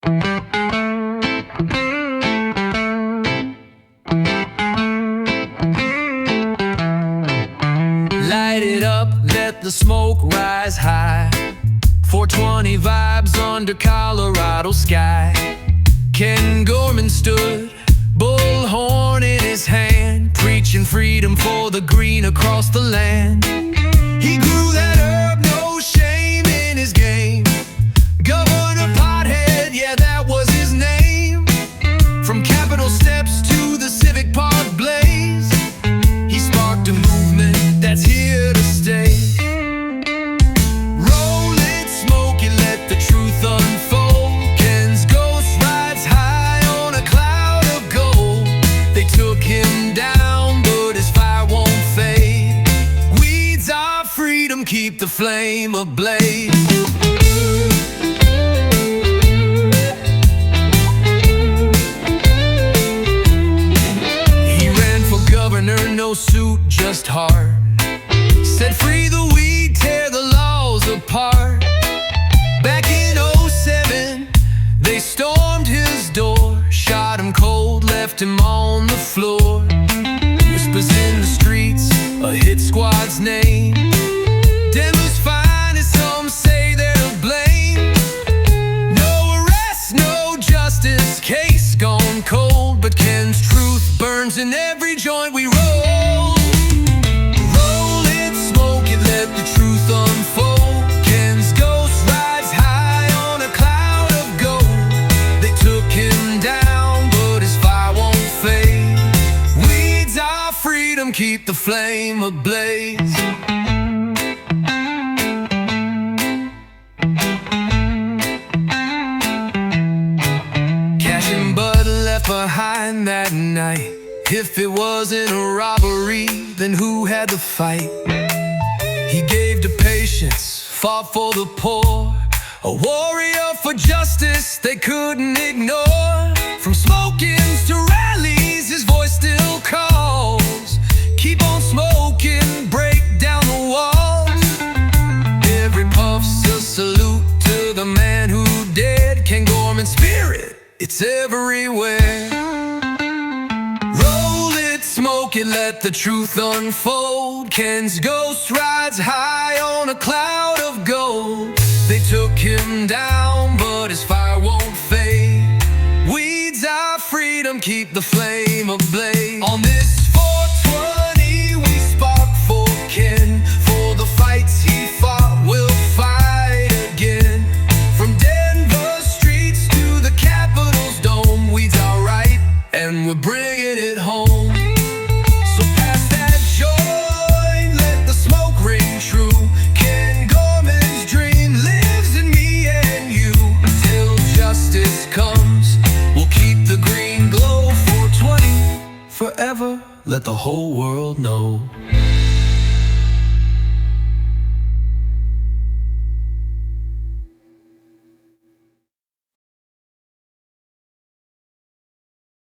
Light it up, let the smoke rise high. 420 vibes under Colorado sky. Ken Gorman stood, bullhorn in his hand, preaching freedom for the green across the land. He grew that herb, no shame in his game. Governor Pothead, yeah, that was his name. From Capitol steps to the Civic Park blaze, he sparked a movement that's here to stay. Roll it, smoke it, let the truth unfold. Ken's ghost rides high on a cloud of gold. They took him down, but his fire won't fade. Weeds our freedom, keep the flame ablaze. No suit, just heart. Set free the weed, tear the laws apart. Back in '07, they stormed his door, shot him cold, left him on the floor. Whispers in the streets, a hit squad's name. Denver's finest, some say they're to blame. No arrest, no justice, case gone cold, but Ken's truth burns in every joint we roll. Roll it, smoke it, let the truth unfold. Ken's ghost rides high on a cloud of gold. They took him down, but his fire won't fade. Weeds our freedom, keep the flame ablaze. Cash and bud left behind that night. If it wasn't a robbery, then who had the fight? He gave to patience, fought for the poor, a warrior for justice they couldn't ignore. From smoke-ins to rallies, his voice still calls. Keep on smoking, break down the walls. Every puff's a salute to the man who dared. Ken Gorman's spirit, it's everywhere. Smoke it, let the truth unfold. Ken's ghost rides high on a cloud of gold. They took him down, but his fire won't fade. Weeds our freedom, keep the flame ablaze. On this 420 we spark for Ken. For the fights he fought, we'll fight again. From Denver streets to the Capitol's dome, weeds are right, and we're bringing it home. Forever, let the whole world know.